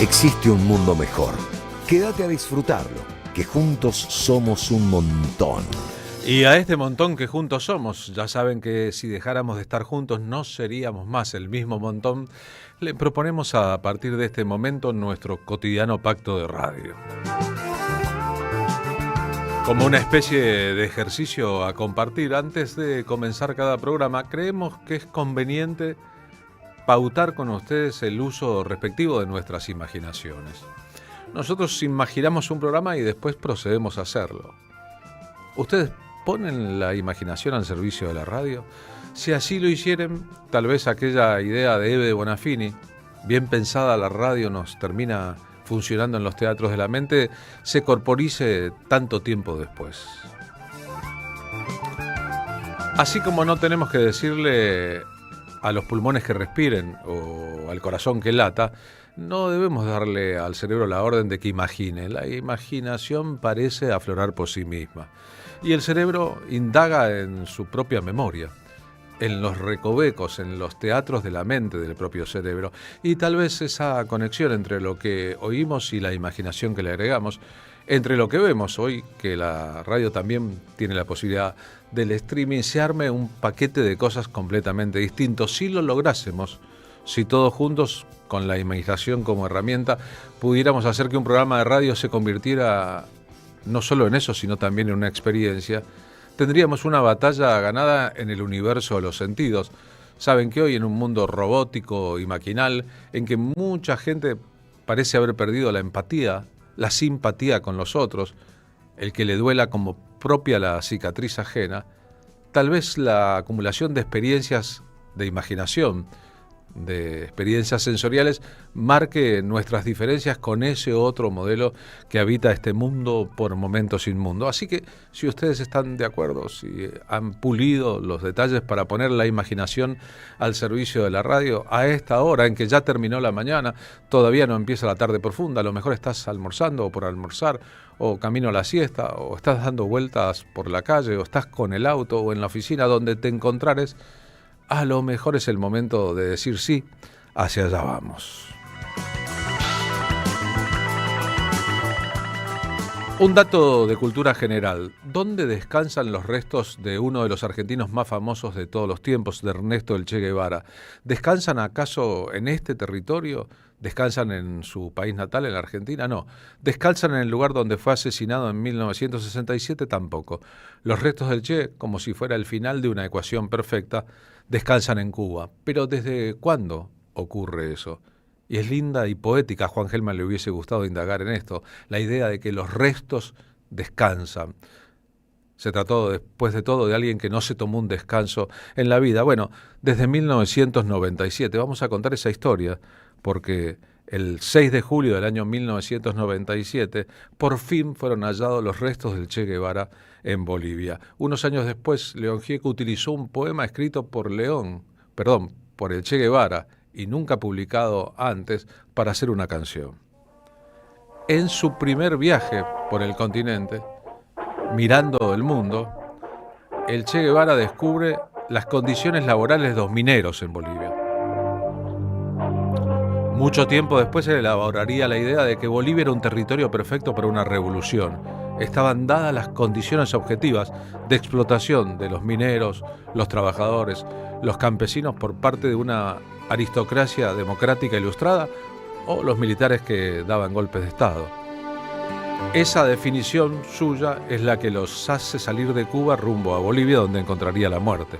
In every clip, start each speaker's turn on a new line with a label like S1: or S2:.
S1: Existe un mundo mejor. Quédate a disfrutarlo, que juntos somos un montón.
S2: Y a este montón que juntos somos, ya saben que si dejáramos de estar juntos no seríamos más el mismo montón, le proponemos a partir de este momento nuestro cotidiano pacto de radio. Como una especie de ejercicio a compartir, antes de comenzar cada programa, creemos que es conveniente pautar con ustedes el uso respectivo de nuestras imaginaciones. Nosotros imaginamos un programa y después procedemos a hacerlo. ¿Ustedes ponen la imaginación al servicio de la radio? Si así lo hicieren, tal vez aquella idea de Eve de Bonafini, bien pensada la radio nos termina funcionando en los teatros de la mente, se corporice tanto tiempo después. Así como no tenemos que decirle a los pulmones que respiren o al corazón que lata, no debemos darle al cerebro la orden de que imagine. La imaginación parece aflorar por sí misma. Y el cerebro indaga en su propia memoria, en los recovecos, en los teatros de la mente del propio cerebro. Y tal vez esa conexión entre lo que oímos y la imaginación que le agregamos, entre lo que vemos hoy, que la radio también tiene la posibilidad del streaming, se arme un paquete de cosas completamente distintos. Si lo lográsemos, si todos juntos, con la imaginación como herramienta, pudiéramos hacer que un programa de radio se convirtiera no solo en eso, sino también en una experiencia, tendríamos una batalla ganada en el universo de los sentidos. Saben que hoy, en un mundo robótico y maquinal, en que mucha gente parece haber perdido la empatía, la simpatía con los otros, el que le duela como propia la cicatriz ajena, tal vez la acumulación de experiencias de imaginación, de experiencias sensoriales, marque nuestras diferencias con ese otro modelo que habita este mundo por momentos inmundo. Así que, si ustedes están de acuerdo, si han pulido los detalles para poner la imaginación al servicio de la radio, a esta hora en que ya terminó la mañana, todavía no empieza la tarde profunda, a lo mejor estás almorzando o por almorzar, o camino a la siesta, o estás dando vueltas por la calle, o estás con el auto o en la oficina, donde te encontrares, a lo mejor es el momento de decir sí, hacia allá vamos. Un dato de cultura general. ¿Dónde descansan los restos de uno de los argentinos más famosos de todos los tiempos, de Ernesto el Che Guevara? ¿Descansan acaso en este territorio? ¿Descansan en su país natal, en la Argentina? No. ¿Descansan en el lugar donde fue asesinado en 1967? Tampoco. Los restos del Che, como si fuera el final de una ecuación perfecta, descansan en Cuba. Pero ¿desde cuándo ocurre eso? Y es linda y poética, a Juan Gelman le hubiese gustado indagar en esto, la idea de que los restos descansan. Se trató, después de todo, de alguien que no se tomó un descanso en la vida. Bueno, desde 1997, vamos a contar esa historia, porque el 6 de julio del año 1997, por fin fueron hallados los restos del Che Guevara en Bolivia. Unos años después, León Gieco utilizó un poema escrito por el Che Guevara, y nunca publicado antes, para hacer una canción. En su primer viaje por el continente, mirando el mundo, el Che Guevara descubre las condiciones laborales de los mineros en Bolivia. Mucho tiempo después se elaboraría la idea de que Bolivia era un territorio perfecto para una revolución. Estaban dadas las condiciones objetivas de explotación de los mineros, los trabajadores, los campesinos por parte de una aristocracia democrática ilustrada o los militares que daban golpes de Estado. Esa definición suya es la que los hace salir de Cuba rumbo a Bolivia, donde encontraría la muerte.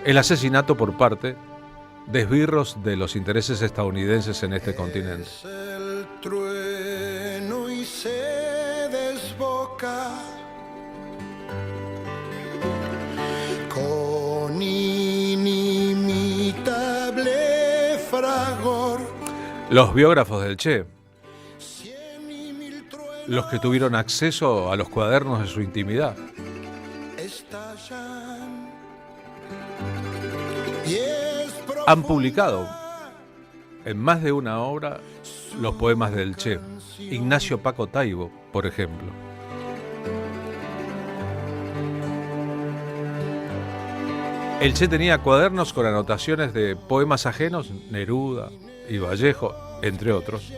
S2: El asesinato por parte de esbirros de los intereses estadounidenses en este continente.
S3: Es el trueno y se desboca con inimitable fragor.
S2: Los biógrafos del Che, los que tuvieron acceso a los cuadernos de su intimidad, han publicado en más de una obra los poemas del Che. Ignacio Paco Taibo, por ejemplo. El Che tenía cuadernos con anotaciones de poemas ajenos, Neruda y Vallejo, entre otros,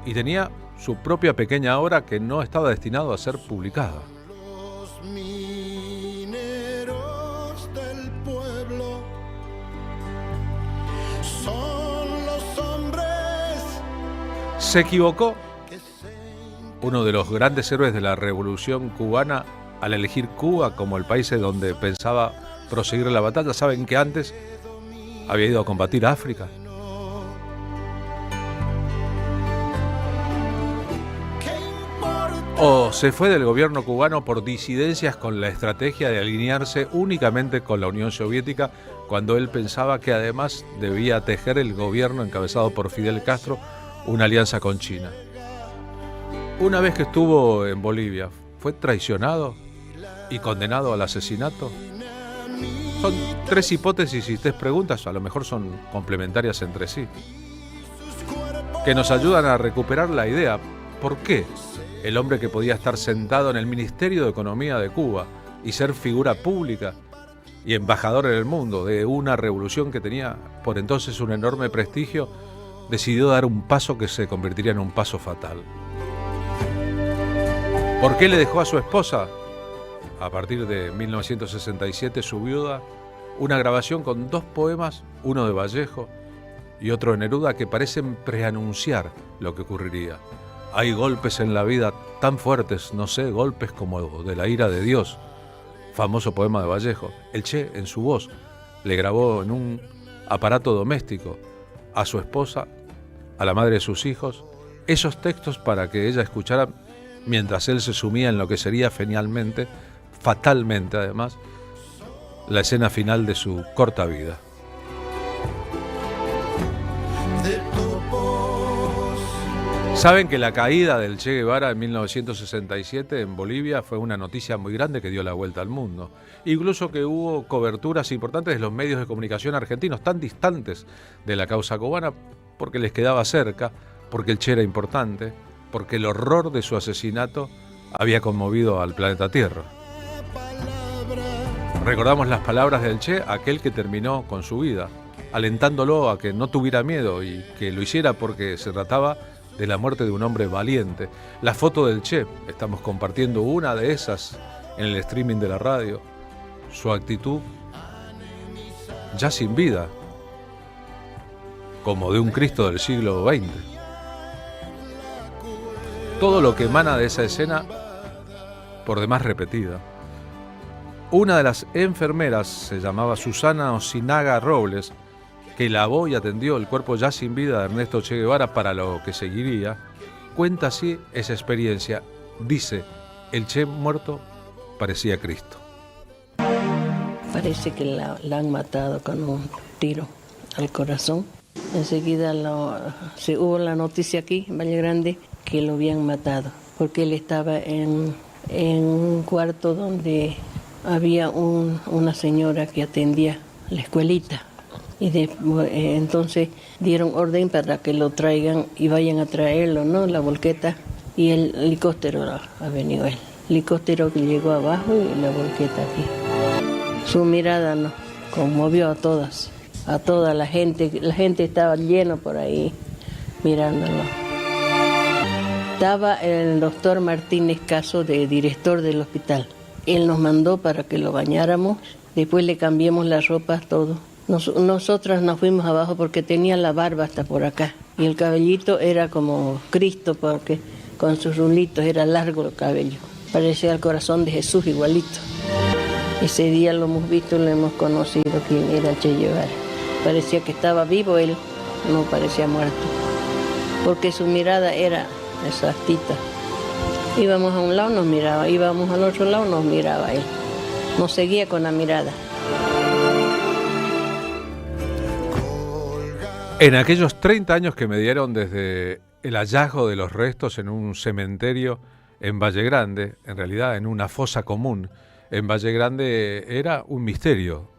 S2: y tenía su propia pequeña obra que no estaba destinado a ser publicada.
S3: Los mineros del pueblo son los hombres
S2: Se equivocó uno de los grandes héroes de la Revolución Cubana al elegir Cuba como el país en donde pensaba proseguir la batalla. Saben que antes había ido a combatir a África. O se fue del gobierno cubano por disidencias con la estrategia de alinearse únicamente con la Unión Soviética, cuando él pensaba que además debía tejer el gobierno encabezado por Fidel Castro una alianza con China. Una vez que estuvo en Bolivia, fue traicionado y condenado al asesinato. Son tres hipótesis y tres preguntas, a lo mejor son complementarias entre sí, que nos ayudan a recuperar la idea. ¿Por qué el hombre que podía estar sentado en el Ministerio de Economía de Cuba y ser figura pública y embajador en el mundo de una revolución que tenía por entonces un enorme prestigio, decidió dar un paso que se convertiría en un paso fatal? ¿Por qué le dejó a su esposa, a partir de 1967, su viuda, una grabación con dos poemas, uno de Vallejo y otro de Neruda, que parecen preanunciar lo que ocurriría? Hay golpes en la vida tan fuertes, no sé, golpes como de la ira de Dios. Famoso poema de Vallejo. El Che, en su voz, le grabó en un aparato doméstico a su esposa, a la madre de sus hijos, esos textos para que ella escuchara mientras él se sumía en lo que sería finalmente, fatalmente además, la escena final de su corta vida. Saben que la caída del Che Guevara en 1967 en Bolivia fue una noticia muy grande que dio la vuelta al mundo. Incluso que hubo coberturas importantes de los medios de comunicación argentinos, tan distantes de la causa cubana, porque les quedaba cerca, porque el Che era importante, porque el horror de su asesinato había conmovido al planeta Tierra. Recordamos las palabras del Che, aquel que terminó con su vida, alentándolo a que no tuviera miedo y que lo hiciera porque se trataba de la muerte de un hombre valiente. La foto del Che, estamos compartiendo una de esas en el streaming de la radio. Su actitud ya sin vida, como de un Cristo del siglo XX. Todo lo que emana de esa escena, por demás repetida. Una de las enfermeras se llamaba Susana Osinaga Robles, que lavó y atendió el cuerpo ya sin vida de Ernesto Che Guevara para lo que seguiría. Cuenta así esa experiencia. Dice, el Che muerto parecía Cristo.
S4: Parece que la han matado con un tiro al corazón. Enseguida hubo la noticia aquí, en Valle Grande, que lo habían matado, porque él estaba en un cuarto donde había una señora que atendía la escuelita. Y entonces dieron orden para que lo traigan y vayan a traerlo, ¿no? La volqueta, y el helicóptero ha venido él. El helicóptero que llegó abajo y la volqueta aquí. Su mirada nos conmovió a todas, a toda la gente. La gente estaba llena por ahí mirándolo. Estaba el doctor Martínez Caso, de director del hospital. Él nos mandó para que lo bañáramos, después le cambiamos las ropas, todo. Nosotras nos fuimos abajo porque tenía la barba hasta por acá. Y el cabellito era como Cristo, porque con sus rulitos era largo el cabello. Parecía el corazón de Jesús igualito. Ese día lo hemos visto, lo hemos conocido, quién era Che Guevara. Parecía que estaba vivo él, no parecía muerto. Porque su mirada era exactita. Íbamos a un lado, nos miraba, íbamos al otro lado, nos miraba él. Nos seguía con la mirada.
S2: En aquellos 30 años que me dieron desde el hallazgo de los restos en un cementerio en Valle Grande, en realidad en una fosa común en Valle Grande, era un misterio.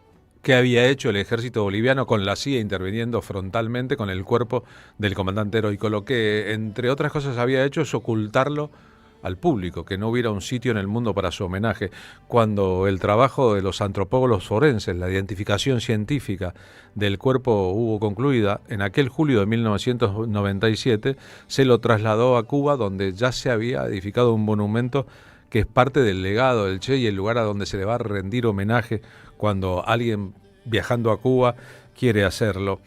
S2: ¿Qué había hecho el ejército boliviano con la CIA interviniendo frontalmente con el cuerpo del comandante heroico? Lo que, entre otras cosas, había hecho es ocultarlo al público, que no hubiera un sitio en el mundo para su homenaje, cuando el trabajo de los antropólogos forenses, la identificación científica del cuerpo hubo concluida, en aquel julio de 1997 se lo trasladó a Cuba, donde ya se había edificado un monumento que es parte del legado del Che y el lugar a donde se le va a rendir homenaje cuando alguien viajando a Cuba quiere hacerlo.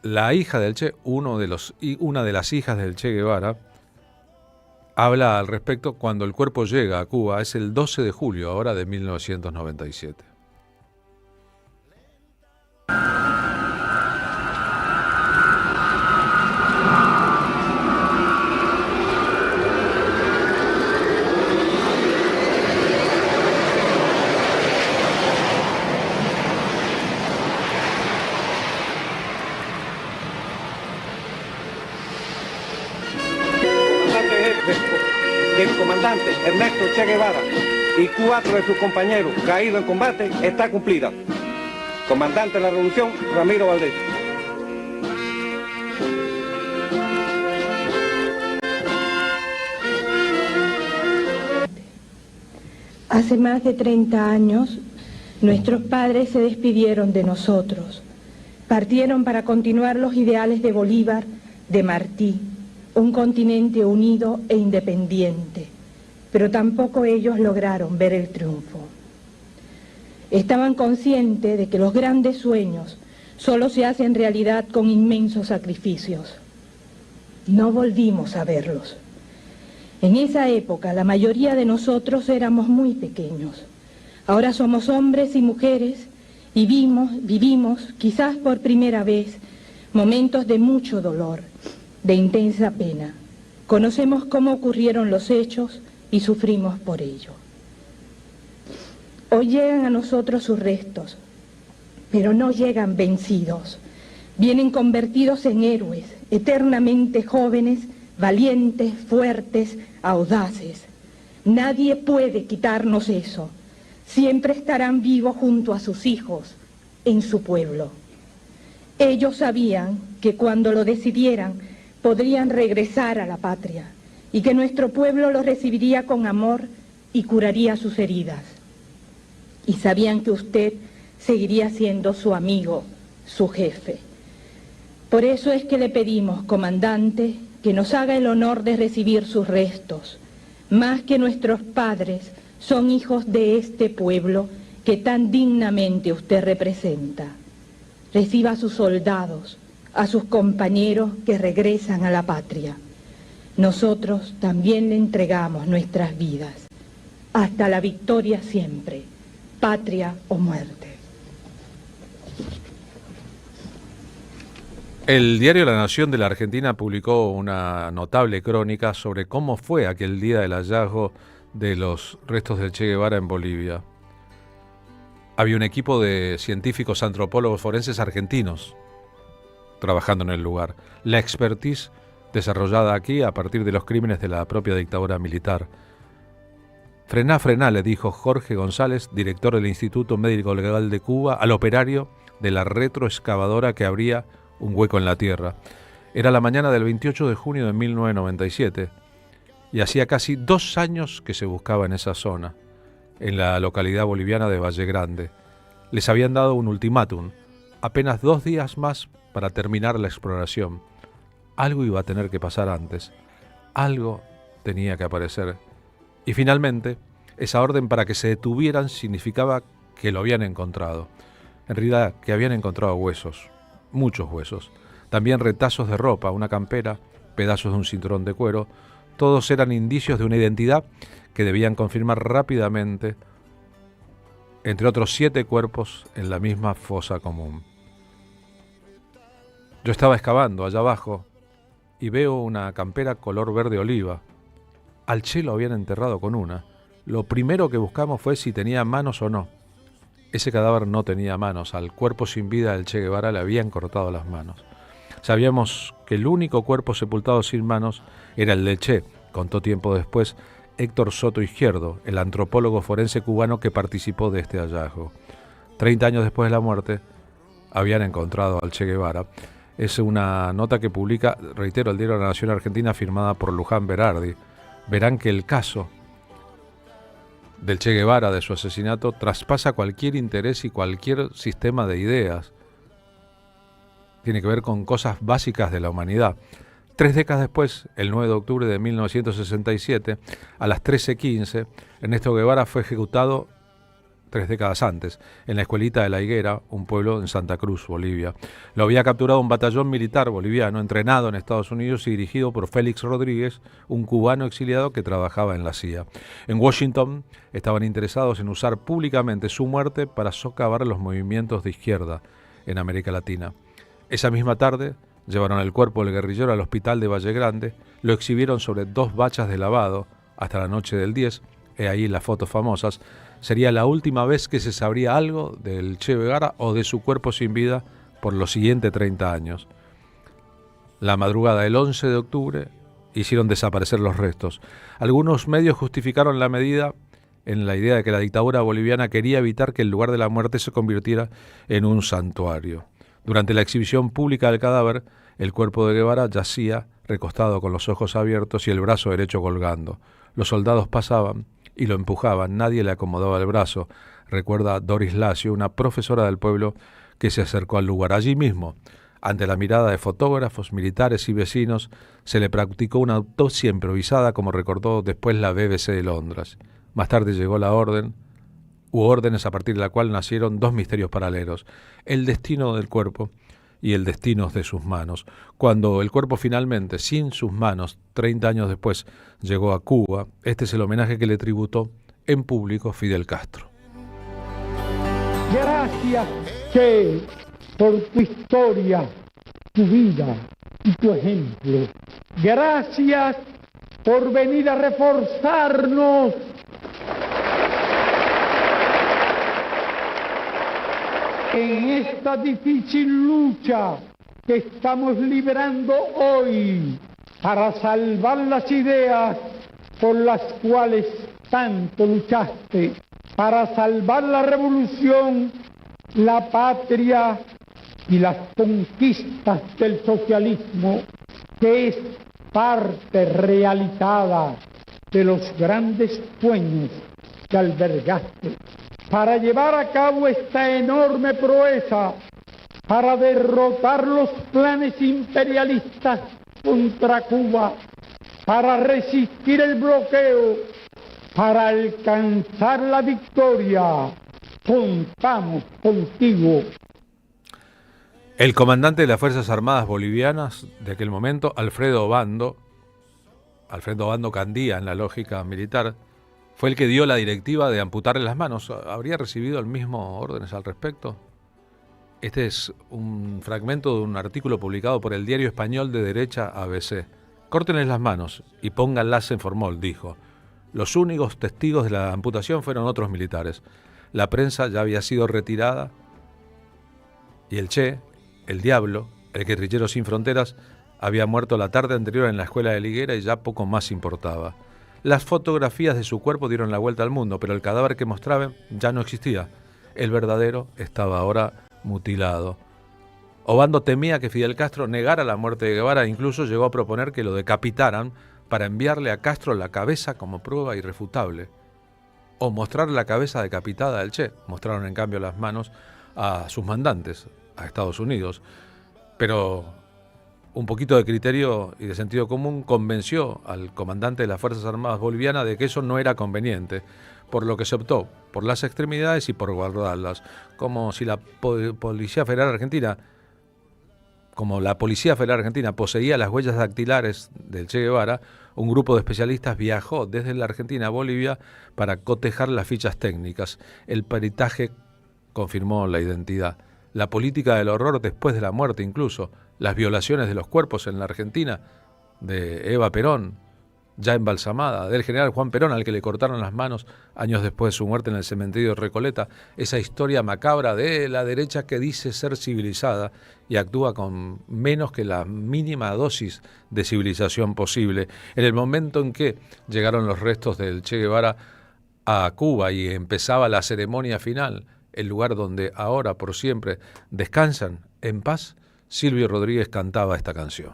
S2: La hija del Che, una de las hijas del Che Guevara, habla al respecto cuando el cuerpo llega a Cuba. Es el 12 de julio ahora de 1997.
S5: El comandante Ernesto Che Guevara y 4 de sus compañeros caídos en combate está cumplida. Comandante de la Revolución, Ramiro Valdés.
S6: Hace más de 30 años, nuestros padres se despidieron de nosotros. Partieron para continuar los ideales de Bolívar, de Martí, un continente unido e independiente, pero tampoco ellos lograron ver el triunfo. Estaban conscientes de que los grandes sueños solo se hacen realidad con inmensos sacrificios. No volvimos a verlos. En esa época la mayoría de nosotros éramos muy pequeños. Ahora somos hombres y mujeres y vivimos, quizás por primera vez, momentos de mucho dolor, de intensa pena. Conocemos cómo ocurrieron los hechos y sufrimos por ello. Hoy llegan a nosotros sus restos, pero no llegan vencidos. Vienen convertidos en héroes, eternamente jóvenes, valientes, fuertes, audaces. Nadie puede quitarnos eso. Siempre estarán vivos junto a sus hijos, en su pueblo. Ellos sabían que cuando lo decidieran, podrían regresar a la patria y que nuestro pueblo los recibiría con amor y curaría sus heridas. Y sabían que usted seguiría siendo su amigo, su jefe. Por eso es que le pedimos, comandante, que nos haga el honor de recibir sus restos. Más que nuestros padres, son hijos de este pueblo que tan dignamente usted representa. Reciba a sus soldados, a sus compañeros que regresan a la patria. Nosotros también le entregamos nuestras vidas. Hasta la victoria siempre, patria o muerte.
S2: El diario La Nación de la Argentina publicó una notable crónica sobre cómo fue aquel día del hallazgo de los restos del Che Guevara en Bolivia. Había un equipo de científicos antropólogos forenses argentinos trabajando en el lugar. La expertise desarrollada aquí a partir de los crímenes de la propia dictadura militar. Frená, le dijo Jorge González, director del Instituto Médico Legal de Cuba, al operario de la retroexcavadora que abría un hueco en la tierra. Era la mañana del 28 de junio de 1997 y hacía casi 2 años que se buscaba en esa zona, en la localidad boliviana de Valle Grande. Les habían dado un ultimátum, apenas 2 días más para terminar la exploración. Algo iba a tener que pasar antes, algo tenía que aparecer. Y finalmente, esa orden para que se detuvieran significaba que lo habían encontrado. En realidad, que habían encontrado huesos, muchos huesos. También retazos de ropa, una campera, pedazos de un cinturón de cuero. Todos eran indicios de una identidad que debían confirmar rápidamente, entre otros 7 cuerpos en la misma fosa común. Yo estaba excavando allá abajo y veo una campera color verde oliva. Al Che lo habían enterrado con una. Lo primero que buscamos fue si tenía manos o no. Ese cadáver no tenía manos. Al cuerpo sin vida del Che Guevara le habían cortado las manos. Sabíamos que el único cuerpo sepultado sin manos era el del Che, contó tiempo después Héctor Soto Izquierdo, el antropólogo forense cubano que participó de este hallazgo. 30 años después de la muerte, habían encontrado al Che Guevara. Es una nota que publica, reitero, el diario La Nación Argentina, firmada por Luján Berardi, verán que el caso del Che Guevara, de su asesinato, traspasa cualquier interés y cualquier sistema de ideas. Tiene que ver con cosas básicas de la humanidad. 3 décadas después, el 9 de octubre de 1967, a las 13:15, Ernesto Guevara fue ejecutado 3 décadas antes, en la escuelita de La Higuera, un pueblo en Santa Cruz, Bolivia. Lo había capturado un batallón militar boliviano entrenado en Estados Unidos y dirigido por Félix Rodríguez, un cubano exiliado que trabajaba en la CIA. En Washington estaban interesados en usar públicamente su muerte para socavar los movimientos de izquierda en América Latina. Esa misma tarde llevaron el cuerpo del guerrillero al hospital de Valle Grande, lo exhibieron sobre 2 bachas de lavado hasta la noche del 10, he ahí las fotos famosas. Sería la última vez que se sabría algo del Che Guevara o de su cuerpo sin vida por los siguientes 30 años. La madrugada del 11 de octubre hicieron desaparecer los restos. Algunos medios justificaron la medida en la idea de que la dictadura boliviana quería evitar que el lugar de la muerte se convirtiera en un santuario. Durante la exhibición pública del cadáver, el cuerpo de Guevara yacía recostado con los ojos abiertos y el brazo derecho colgando. Los soldados pasaban y lo empujaban, nadie le acomodaba el brazo, recuerda Doris Lacio, una profesora del pueblo que se acercó al lugar. Allí mismo, ante la mirada de fotógrafos, militares y vecinos, se le practicó una autopsia improvisada, como recordó después la BBC de Londres. Más tarde llegó la orden, hubo órdenes a partir de la cual nacieron 2 misterios paralelos: el destino del cuerpo y el destino de sus manos. Cuando el cuerpo finalmente, sin sus manos, 30 años después, llegó a Cuba, este es el homenaje que le tributó en público Fidel Castro.
S7: Gracias, Che, por tu historia, tu vida y tu ejemplo. Gracias por venir a reforzarnos en esta difícil lucha que estamos librando hoy para salvar las ideas por las cuales tanto luchaste, para salvar la revolución, la patria y las conquistas del socialismo, que es parte realizada de los grandes sueños que albergaste. Para llevar a cabo esta enorme proeza, para derrotar los planes imperialistas contra Cuba, para resistir el bloqueo, para alcanzar la victoria, contamos contigo.
S2: El comandante de las Fuerzas Armadas Bolivianas de aquel momento, Alfredo Obando Candía en la lógica militar, fue el que dio la directiva de amputarle las manos. ¿Habría recibido el mismo órdenes al respecto? Este es un fragmento de un artículo publicado por el diario español de derecha ABC. Córtenles las manos y pónganlas en formol, dijo. Los únicos testigos de la amputación fueron otros militares. La prensa ya había sido retirada y el Che, el Diablo, el guerrillero sin fronteras, había muerto la tarde anterior en la escuela de La Higuera y ya poco más importaba. Las fotografías de su cuerpo dieron la vuelta al mundo, pero el cadáver que mostraban ya no existía. El verdadero estaba ahora mutilado. Obando temía que Fidel Castro negara la muerte de Guevara e incluso llegó a proponer que lo decapitaran para enviarle a Castro la cabeza como prueba irrefutable. O mostrar la cabeza decapitada del Che. Mostraron en cambio las manos a sus mandantes, a Estados Unidos. Pero un poquito de criterio y de sentido común convenció al comandante de las Fuerzas Armadas Bolivianas de que eso no era conveniente, por lo que se optó por las extremidades y por guardarlas, como la Policía Federal Argentina poseía las huellas dactilares del Che Guevara. Un grupo de especialistas viajó desde la Argentina a Bolivia para cotejar las fichas técnicas. El peritaje confirmó la identidad. La política del horror después de la muerte, incluso las violaciones de los cuerpos en la Argentina de Eva Perón, ya embalsamada, del general Juan Perón, al que le cortaron las manos años después de su muerte en el cementerio de Recoleta, esa historia macabra de la derecha que dice ser civilizada y actúa con menos que la mínima dosis de civilización posible. En el momento en que llegaron los restos del Che Guevara a Cuba y empezaba la ceremonia final, el lugar donde ahora por siempre descansan en paz, Silvio Rodríguez cantaba esta canción.